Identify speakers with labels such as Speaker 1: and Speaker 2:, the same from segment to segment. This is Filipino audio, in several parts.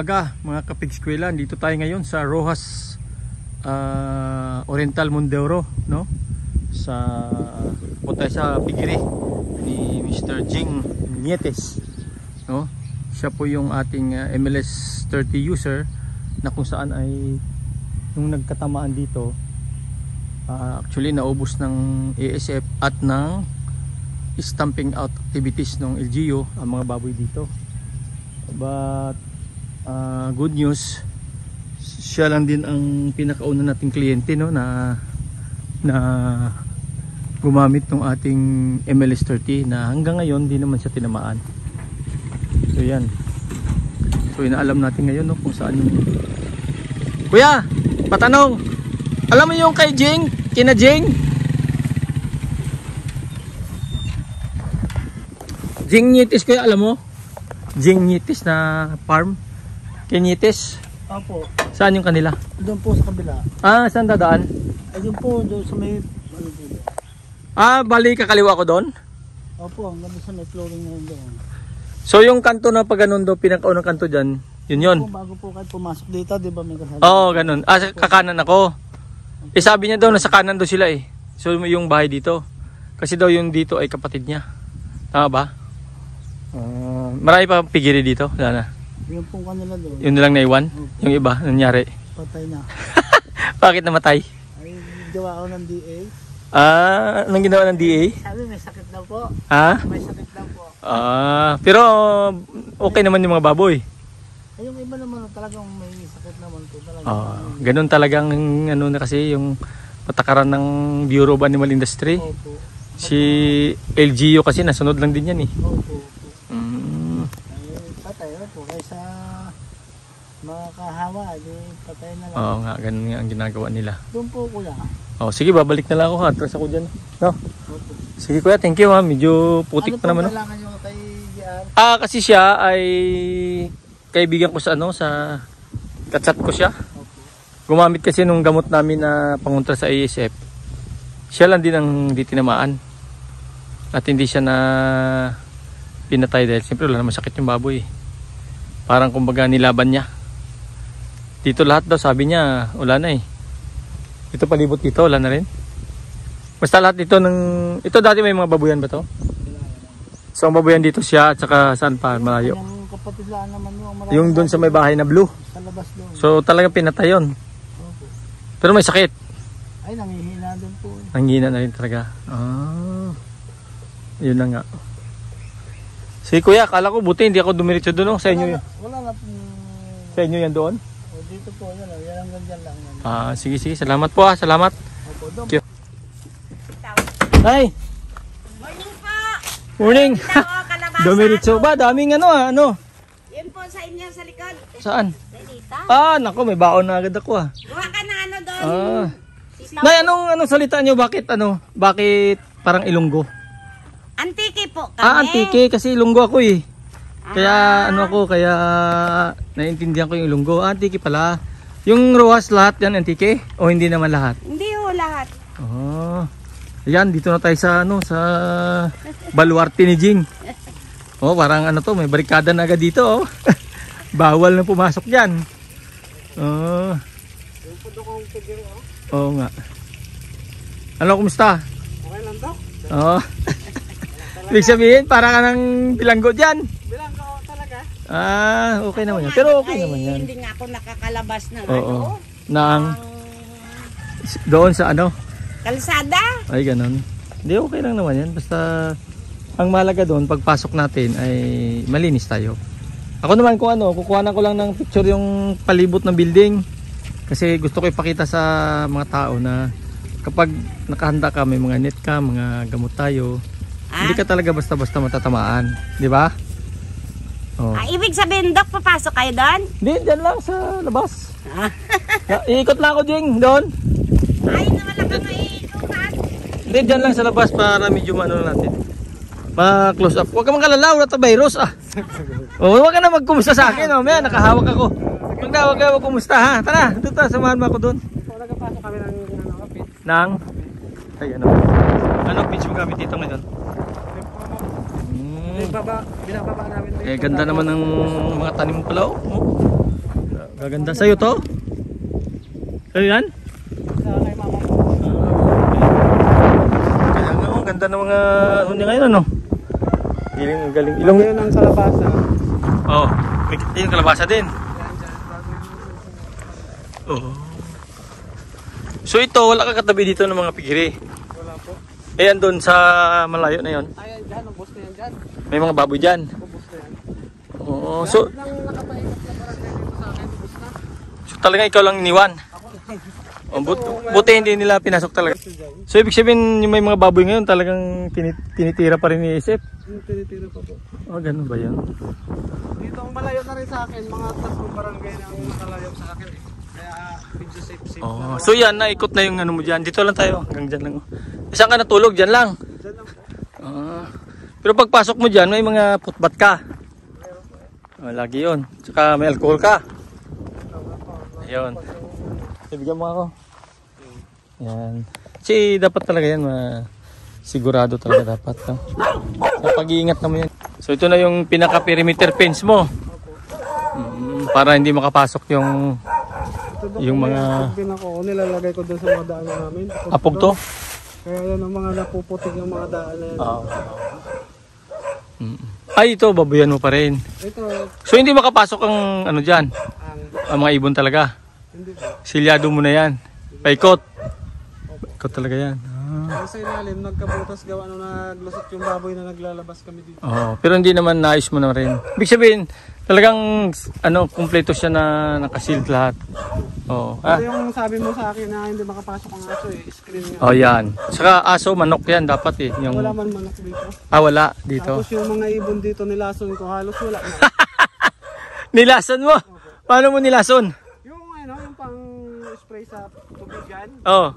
Speaker 1: umaga mga kapig-eskwela. Dito tayo ngayon sa Rojas Oriental Mindoro, no? Punta sa piggery ni Mr. Jing Nietes, no? Siya po yung ating MLS 30 user na kung saan ay nung nagkatamaan dito, actually naubos ng ASF at ng stamping out activities ng LGU ang mga baboy dito. But good news, siya lang din ang pinakauna nating kliyente, no, na gumamit ng ating MLS 30 na hanggang ngayon di naman siya tinamaan. So yan, so inaalam natin ngayon, no, kung saan yung... Kuya, patanong, alam mo yung kay Jing, kina Jing Nietes, kuya, alam mo? Jing Nietes na farm? Nietes?
Speaker 2: Opo.
Speaker 1: Saan yung kanila?
Speaker 2: Doon po sa kabila.
Speaker 1: Saan dadaan?
Speaker 2: Ayun po, doon sa may... Ano po?
Speaker 1: Bali kakaliwa ko doon?
Speaker 2: Opo, hanggang sa may flooring na yun doon.
Speaker 1: So yung kanto na pag ganun doon, pinakaunang kanto dyan, yun.
Speaker 2: Opo, bago po kayo pumasok dito, di ba may kasama?
Speaker 1: Oo, ganun. Kakanan ako. Sabi niya daw, nasa kanan daw sila eh. So yung bahay dito. Kasi daw yung dito ay kapatid niya. Tama ba? Marami pa pigiri dito, wala na.
Speaker 2: Yung pong kanila doon.
Speaker 1: Yun na lang naiwan. Okay. Yung iba, nangyari.
Speaker 2: Patay na.
Speaker 1: Bakit namatay?
Speaker 2: Ay, gawa ako ng DA.
Speaker 1: Anong ginawa ng DA?
Speaker 2: Sabi, may sakit daw po. May sakit daw po.
Speaker 1: Pero okay naman yung mga baboy.
Speaker 2: Ay, yung iba naman talagang may sakit naman po talaga.
Speaker 1: Ganun talagang ano na kasi yung patakaran ng Bureau of Animal Industry.
Speaker 2: Opo.
Speaker 1: Si LGU kasi nasunod lang din yan eh.
Speaker 2: Opo. Patay na po kaysa makahawa, di patay na lang.
Speaker 1: Oo nga, ganun nga ang ginagawa nila.
Speaker 2: Doon po kuya.
Speaker 1: Sige, babalik na lang ako, atras ako dyan, no?
Speaker 2: Opo.
Speaker 1: Sige kuya, thank you ha, medyo putik pa naman.
Speaker 2: Ano po kailangan nyo kay JR?
Speaker 1: Kasi siya ay kaibigan ko sa sa katsat ko siya.
Speaker 2: Opo.
Speaker 1: Gumamit kasi nung gamot namin na pangontra sa ASF. Siya lang din ang di tinamaan. At hindi siya na pinatay dahil siyempre wala naman sakit yung baboy. Parang kumbaga nilaban niya. Dito lahat daw sabi niya wala na eh. Ito palibot dito wala na rin. Basta lahat dito ito dati may mga babuyan ba to? So ang babuyan dito siya at saka saan pa malayo.
Speaker 2: Yung kapatid lang naman
Speaker 1: yung doon sa may bahay na blue.
Speaker 2: Sa labas doon.
Speaker 1: So talagang pinatay yun.
Speaker 2: Opo.
Speaker 1: Pero may sakit.
Speaker 2: Ay, nangihina doon po.
Speaker 1: Nanghina na rin talaga. Yun na nga. Sige kuya, akala ko buti hindi ako dumiretso doon, no? Sa inyo yun.
Speaker 2: Wala na.
Speaker 1: Sa inyo yan doon?
Speaker 2: Dito po, yan hanggang dyan lang.
Speaker 1: Sige, salamat po salamat.
Speaker 2: Opo, doon.
Speaker 1: Hi!
Speaker 3: Morning po!
Speaker 1: Morning!
Speaker 3: Kalabasa.
Speaker 1: Dumiretso ba? Daming ano?
Speaker 3: Yun po sa inyo sa likod.
Speaker 1: Saan?
Speaker 3: Dito.
Speaker 1: Nako, may baon na agad ako
Speaker 3: Buha ka na ano doon.
Speaker 1: Nay, anong salita nyo? Bakit parang Ilonggo?
Speaker 3: Antiki po kami.
Speaker 1: Antike kasi Ilonggo ako eh. Kaya kaya naiintindihan ko yung Ilonggo. Antike pala. Yung Rojas lahat yan antike? O hindi naman lahat?
Speaker 3: Hindi ho lahat.
Speaker 1: Ayan, dito na tayo sa sa baluarte ni Jing. Parang may barikada na agad dito Bawal na pumasok diyan. Oo nga. Ano, kumusta?
Speaker 2: Okay lang daw.
Speaker 1: Ibig sabihin, para ka ng bilanggo dyan.
Speaker 2: Bilanggo talaga.
Speaker 1: Okay naman yan. Pero okay naman yan.
Speaker 3: Hindi nga ako nakakalabas ng
Speaker 1: Doon sa
Speaker 3: kalsada.
Speaker 1: Ay, ganun. Hindi, okay lang naman yan. Basta, ang mahalaga doon, pagpasok natin ay malinis tayo. Ako naman kung kukuhanan ko lang ng picture yung palibot ng building. Kasi gusto ko ipakita sa mga tao na kapag nakahanda ka, may mga net ka, mga gamot tayo, hindi ka talaga basta-basta matatamaan. Di ba?
Speaker 3: Ibig sabihin, Dok, papasok kayo doon?
Speaker 1: Hindi, dyan lang sa labas. Iikot lang ako, Jing, doon.
Speaker 3: Ay, naman lang kami ikutan.
Speaker 1: Hindi, dyan lang sa labas para medyo natin. Pa-close up. Huwag ka makalala, wala ta virus huwag ka na magkumusta sa akin. May nakahawak ako. Huwag ka magkumusta ha. Tara, doon ta, samahan mo ako doon.
Speaker 2: Nagpasok kami ng kapit.
Speaker 1: Anong pitch mo gamit dito ngayon?
Speaker 2: Binababa namin.
Speaker 1: Ganda naman ng mga tanim mo pala Gaganda sa'yo to? Sa'yo yan?
Speaker 2: Sa kay mama ko.
Speaker 1: Kaya nga, ang ganda ng mga ano niya ngayon, ano? Galing. Ilong
Speaker 2: Ngayon ang kalabasa.
Speaker 1: Oo. May yung kalabasa din. Oo. So ito, wala ka katabi dito ng mga pigiri.
Speaker 2: Wala po.
Speaker 1: Ayan doon sa malayo na yon.
Speaker 2: Ayan dyan, ang boss na yan dyan.
Speaker 1: May mga baboy dyan.
Speaker 2: Ang boss na yan.
Speaker 1: Oo. So
Speaker 2: Nang nakapaikot na barangay dito sa akin, boss na.
Speaker 1: talaga ikaw lang iniwan.
Speaker 2: Ako lang.
Speaker 1: Oh, buti hindi nila pinasok talaga. So ibig sabihin yung may mga baboy ngayon talagang tinitira pa rin ni Isip.
Speaker 2: Tinitira pa po.
Speaker 1: Oh, ganun ba yan?
Speaker 2: Dito ang malayo na rin sa akin, mga 3 barangay na ang nakalayo sa akin eh. Kaya medyo safe
Speaker 1: Oh.
Speaker 2: na.
Speaker 1: So yan, naikot na yung ano mo dyan. Dito lang tayo, hanggang dyan lang. Saan ka natulog? Dyan lang.
Speaker 2: Dyan lang po.
Speaker 1: Pero pagpasok mo dyan, may mga putbat ka. Oh, lagi yun. Tsaka may alcohol ka. Ayun. Ibigyan mo ako. Yan. Kasi dapat talaga yan, sigurado talaga dapat. No? Sa pag-iingat naman yan. So ito na yung pinaka-perimeter fence mo. Para hindi makapasok yung mga
Speaker 2: Ako, nilalagay ko doon sa mga daanan namin.
Speaker 1: apog to.
Speaker 2: Kaya yan ang mga napuputik yung mga daan na yan.
Speaker 1: Ay, ito, babuyan mo pa rin.
Speaker 2: Ito,
Speaker 1: So hindi makapasok ang ano dyan,
Speaker 2: ang
Speaker 1: ang mga ibon talaga.
Speaker 2: hindi po.
Speaker 1: Silyado mo na yan. Paikot. Paikot talaga yan.
Speaker 2: Sa ilalim, nagkabutas gawa nung naglusot yung baboy na naglalabas kami dito.
Speaker 1: Oh, pero hindi naman naayos mo na rin. Ibig sabihin, talagang ano, kumpleto siya na naka-shield lahat. Oh.
Speaker 2: Ito yung sabi mo sa akin na hindi makapasok ang aso eh, screen nga.
Speaker 1: Oh, yan. Saka aso, manok yan dapat eh. Yung
Speaker 2: Wala man manok dito.
Speaker 1: wala dito.
Speaker 2: Tapos yung mga ibon dito nilason ko, halos wala na.
Speaker 1: Nilason mo. Paano mo nilason?
Speaker 2: Yung ano, yung pang spray sa tubigan.
Speaker 1: Oh,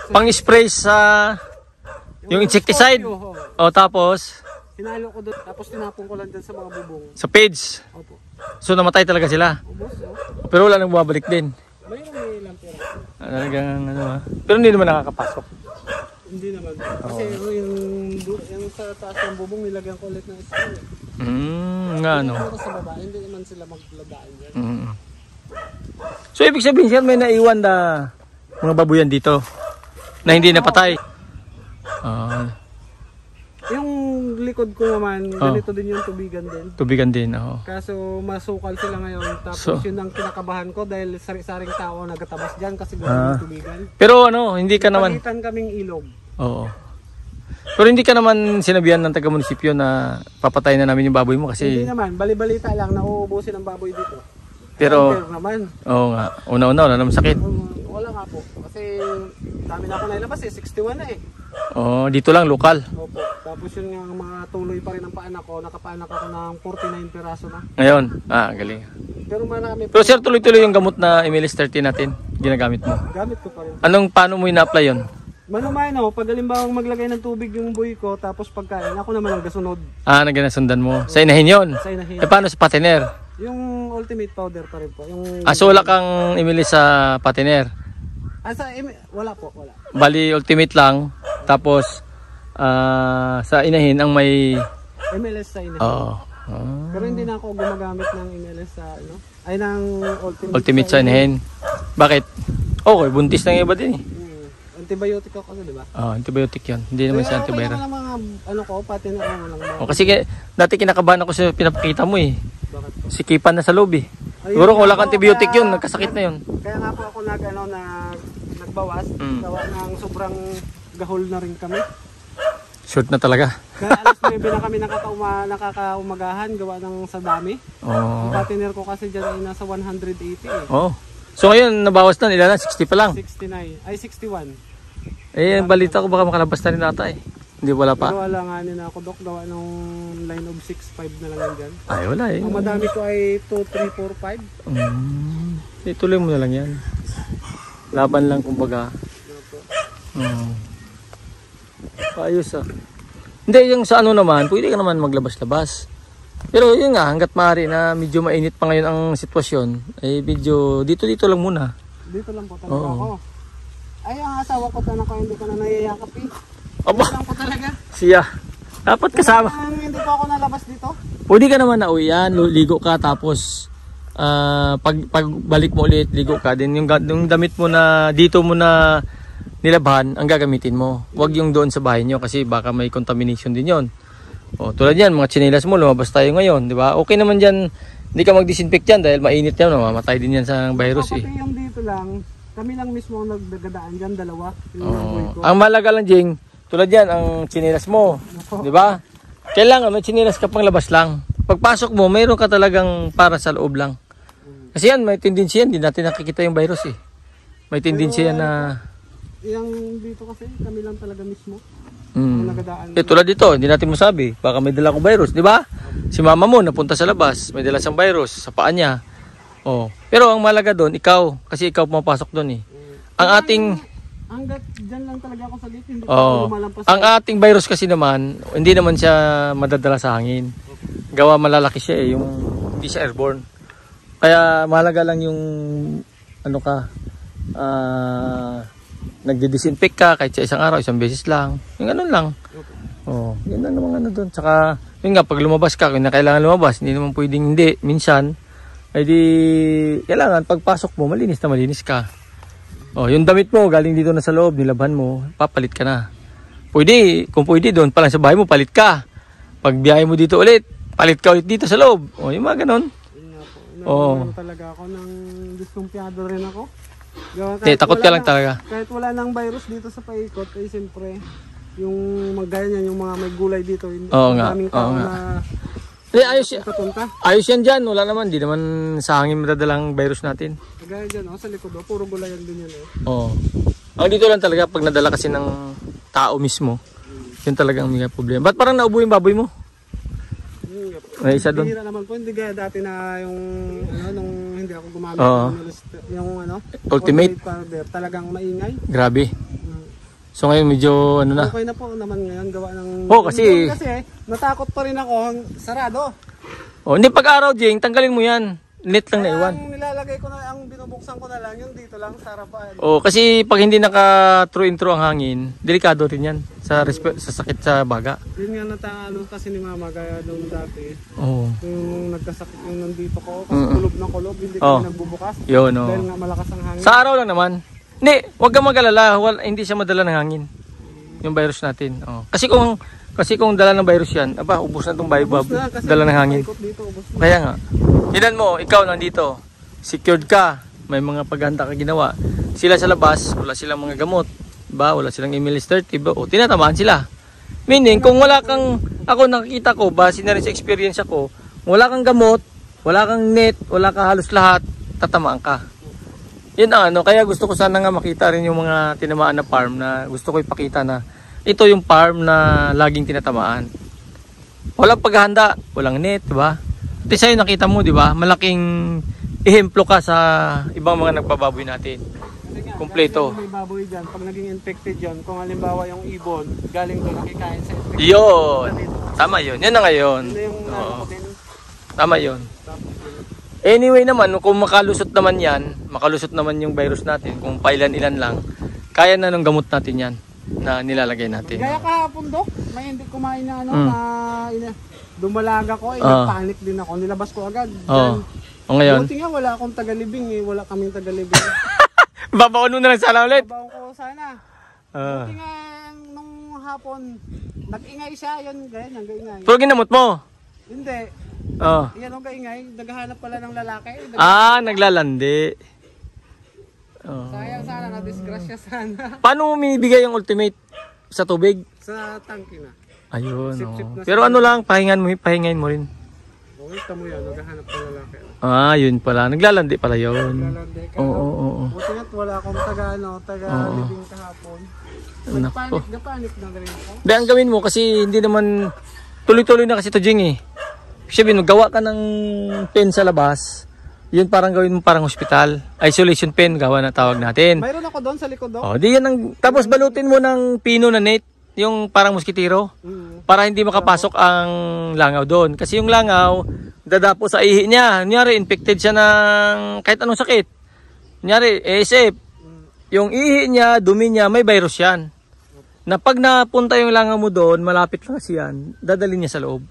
Speaker 1: pang-spray sa yung insecticide. Oh, tapos
Speaker 2: Hinalo ko doon, tapos tinapon ko lang dyan sa mga bubong.
Speaker 1: sa page.
Speaker 2: Opo.
Speaker 1: So namatay talaga sila.
Speaker 2: Ubos, oh.
Speaker 1: Pero wala nang bumabalik din.
Speaker 2: Mayroon may ilang pera.
Speaker 1: Talagang ano ah. Pero hindi naman nakakapasok.
Speaker 2: Hindi naman. Kasi yung sa taas ng bubong nilagyan ko ulit ng spray.
Speaker 1: Nga ano.
Speaker 2: Pero sa baba, hindi naman sila magladaan dyan.
Speaker 1: So ibig sabihin siya may naiwan na mga babuyan dito na hindi napatay.
Speaker 2: Yung likod ko naman, ganito din yung tubigan din.
Speaker 1: Tubigan din.
Speaker 2: Kaso masukal sila ngayon. Tapos
Speaker 1: So-
Speaker 2: yun ang kinakabahan ko dahil sari-saring tao nagatabas dyan kasi gano'n yung tubigan.
Speaker 1: Pero ano, hindi ka naman.
Speaker 2: Pagitan kaming ilog.
Speaker 1: Oo. Pero hindi ka naman sinabihan ng taga-munisipyo na papatay na namin yung baboy mo
Speaker 2: Hindi
Speaker 1: kasi
Speaker 2: naman, bali-balita lang na uubusin ang baboy dito.
Speaker 1: pero
Speaker 2: Pero naman,
Speaker 1: oo nga, una-una wala namang sakit.
Speaker 2: wala nga po. Kasi dami na ako nailabas eh, 61 na eh.
Speaker 1: Oo, dito lang lokal.
Speaker 2: Opo. Tapos yun nga mga tuloy pa rin ang paanak ko. Nakapaanak ako ng 49 piraso na.
Speaker 1: Ngayon, galing.
Speaker 2: Pero marami
Speaker 1: Pero sir, tuloy-tuloy yung gamot na MLS 30 natin, ginagamit mo.
Speaker 2: gamit ko pa rin.
Speaker 1: Paano mo ina-apply yun?
Speaker 2: Manumano, pag halimbawang maglagay ng tubig yung buhay ko, tapos pagkain, ako naman ang gasunod
Speaker 1: Naganasundan mo. Sa inahin yun.
Speaker 2: sa inahin.
Speaker 1: Paano sa patiner?
Speaker 2: Yung ultimate powder pa rin po. Yung,
Speaker 1: So wala kang imilis sa patiner.
Speaker 2: wala po, wala.
Speaker 1: Bali ultimate lang. Tapos sa inahin ang may
Speaker 2: MLS sa inahin. Pero hindi na ako gumagamit ng MLS sa ay ng
Speaker 1: ultimate sa inahin. Bakit? Okay, buntis ng iba din eh.
Speaker 2: Antibiotic ako kasi, di ba?
Speaker 1: Antibiotic yan. Hindi naman siya antiviral.
Speaker 2: Kaya mga pati na lang.
Speaker 1: Kasi dati kinakabahan ako sa pinapakita mo eh.
Speaker 2: Bakit po?
Speaker 1: Sikipan na sa loob eh. Siguro kung wala kang antibiotic yun, nagkasakit na yun.
Speaker 2: Kaya nga po ako nagbawas. Gawa ng sobrang gahol na rin kami.
Speaker 1: Short na talaga.
Speaker 2: Kaya alas 9 na kami nakakaumagahan gawa ng sa dami. Ang partner ko kasi dyan ay nasa 180 eh.
Speaker 1: So ngayon, nabawas na nila na, 60 pa lang.
Speaker 2: 69, ay 61.
Speaker 1: Balita ko baka makalabas na rin ata eh. Hindi, wala pa.
Speaker 2: Pero wala nga na ako, Dok. Gawa ng line of 6-5 na lang yan dyan.
Speaker 1: Ay, wala eh.
Speaker 2: Ang madami ko ay 2, 3, 4, 5.
Speaker 1: Ituloy mo na lang yan. Laban lang kumbaga. Ayos ah. Hindi, yung sa ano naman, pwede ka naman maglabas-labas. Pero yun nga, hanggat maaari na medyo mainit pa ngayon ang sitwasyon, medyo dito lang muna.
Speaker 2: Dito lang po talaga ako. Ay, ang asawa ko tanong ko, hindi ko na nayayakap eh.
Speaker 1: Aba,
Speaker 2: Dito lang po talaga.
Speaker 1: siya. Dapat kasama.
Speaker 2: Hindi po ako nalabas dito.
Speaker 1: Pwede ka naman na uwi yan, ligo ka tapos pagbalik mo ulit, ligo ka, din yung damit mo na dito mo na nilabhan, ang gagamitin mo. Huwag yung doon sa bahay nyo kasi baka may contamination din yon. O, tulad yan, mga tsinelas mo, lumabas tayo ngayon, di ba? Okay naman dyan, hindi ka mag-disinfect yan dahil mainit yan, mamatay din yan sa virus eh.
Speaker 2: Pati yung dito lang, kami lang mismo ang nagdagadaan dyan, dalawa.
Speaker 1: Ang malaga lang, Jing, tulad yan, ang tsinelas mo, di ba? Kailangan may tsinelas ka pang labas lang. Pagpasok mo, mayroon ka talagang para sa loob lang. Kasi yan, may tendency yan, hindi natin nakikita yung virus eh. May tendency yan na...
Speaker 2: Yung dito kasi, kami lang talaga mismo. Nagadaan.
Speaker 1: Tulad dito, hindi natin masabi. Baka may dala kong virus, di ba? Si mama mo napunta sa labas, may dala siyang virus sa paa niya. Oh. Pero ang malaga doon, ikaw. Kasi ikaw pumapasok doon eh. Ang ating...
Speaker 2: Hanggat dyan lang talaga ako sa gate, hindi ko lumalampas.
Speaker 1: Ang ating virus kasi naman, hindi naman siya madadala sa hangin. Gawa malalaki siya eh, yung hindi siya airborne. Kaya mahalaga lang yung ano ka, nagdi-disinfect ka kahit sa isang araw, isang beses lang. Yung ganun lang. Oh, yun lang naman ano doon. Tsaka, yun nga, pag lumabas ka, kung na kailangan lumabas, hindi naman pwedeng hindi. Minsan, ay di, kailangan pagpasok mo, malinis na malinis ka. Oh, yung damit mo, galing dito na sa loob, nilabhan mo, papalit ka na. Pwede, kung pwede doon, pa lang sa bahay mo, palit ka. Pag biyahe mo dito ulit, palit ka ulit dito sa loob. Oh, yung mga ganun.
Speaker 2: Oo. Talaga ako nang diskumpiyado rin ako.
Speaker 1: Takot ka lang talaga.
Speaker 2: Kahit wala nang virus dito sa paikot, ay siyempre, yung magaya niyan, yung mga may gulay dito, maraming tao na ayos yan dyan, wala naman, di naman sa hangin madadalang virus natin. Magaya dyan, sa likod, puro gulayan din yan.
Speaker 1: Oo. Ang dito lang talaga, pag nadala kasi ng tao mismo, yun talaga ang may problema. Ba't parang naubo yung baboy mo? May isa doon.
Speaker 2: Hira naman po, hindi gaya dati na yung nung hindi ako gumamit yung
Speaker 1: Ultimate
Speaker 2: powder, talagang maingay.
Speaker 1: Grabe. So ngayon medyo ano na.
Speaker 2: Okay na po naman ngayon gawa ng
Speaker 1: kasi
Speaker 2: natakot pa rin ako, sarado.
Speaker 1: Hindi pag-araw, Jing, tanggalin mo yan. Net lang na iwan.
Speaker 2: Ang nilalagay ko na, ang binubuksan ko na lang yung dito lang sa harapan.
Speaker 1: Kasi pag hindi naka true intro ang hangin, delikado rin yan sa sakit sa baga.
Speaker 2: Yun nga natalo kasi ni mama kaya doon dati. Yung nagkasakit yung nandito ko kasi kulob ng kulob, hindi kami nagbubukas. Yun, dahil nga malakas ang hangin.
Speaker 1: Sa araw lang naman. Hindi, huwag kang mag-alala, hindi siya madala ng hangin. Yung virus natin. Kasi kung dala ng virus yan, ubos na itong virus, dala ng hangin. Kaya nga, tinan mo, ikaw nandito, secured ka, may mga paghanda ka ginawa. Sila sa labas, wala silang mga gamot, diba? Wala silang MLS-30, o tinatamaan sila. Meaning, kung wala kang, ako nakikita ko, base na rin sa experience ko, wala kang gamot, wala kang net, wala ka halos lahat, tatamaan ka. Yun ang kaya gusto ko sana nga makita rin yung mga tinamaan na farm na gusto ko ipakita na ito yung farm na laging tinatamaan. Walang paghahanda, walang net, diba? At sa'yo nakita mo, diba? Malaking ehemplo ka sa ibang mga nagpababoy natin. Kompleto.
Speaker 2: May baboy dyan, pag naging infected dyan, kung halimbawa yung ibon, galing doon nakikain sa infected.
Speaker 1: Yun! Tama yun. Yan na ngayon. Tama yun. Anyway naman, kung makalusot naman yan, makalusot naman yung virus natin, kung pailan-ilan lang, kaya na ng gamot natin yan na nilalagay natin.
Speaker 2: Gaya kahapon, Dok, may hindi kumain na na dumalaga ko, panic din ako, nilabas ko agad.
Speaker 1: O ngayon?
Speaker 2: Buti nga wala akong tagalibing wala kaming tagalibing.
Speaker 1: Babaon mo na lang sana ulit?
Speaker 2: Babaon ko sana. Buti nga nung hapon, nag-ingay siya, yun, ganyan, nag-ingay.
Speaker 1: Pero ginamot mo?
Speaker 2: Hindi. Yan ang kaingay, naghahanap pala ng lalaki.
Speaker 1: Naglalandi.
Speaker 2: Sayang sana, na-disgrasya sana.
Speaker 1: Paano mo minibigay yung ultimate? Sa tubig?
Speaker 2: Sa tangke na.
Speaker 1: Ayun. Pero ano lang, pahingain mo rin.
Speaker 2: Ito mo yan, naghahanap ng lalaki.
Speaker 1: Yun pala. Naglalandi pala yun.
Speaker 2: Naglalandi. Buti nga't wala akong taga-libing kahapon. Nagpanik na rin ako.
Speaker 1: Ang gawin mo kasi hindi naman tuloy-tuloy na kasi ito, Jing eh. Sabi, gawa ka ng pen sa labas. Yun parang gawin mo parang hospital. Isolation pen, gawa na tawag natin.
Speaker 2: Mayroon ako doon sa likod, Dok.
Speaker 1: Di yan tapos balutin mo ng pino na net, yung parang moskitero. Para hindi makapasok ang langaw doon. Kasi yung langaw, dadapo sa ihi niya. Kunyari, infected siya ng kahit anong sakit. Kunyari, ASF. Yung ihi niya, dumi niya, may virus yan. Na pag napunta yung langaw mo doon, malapit lang kasi yan, dadalhin niya sa loob.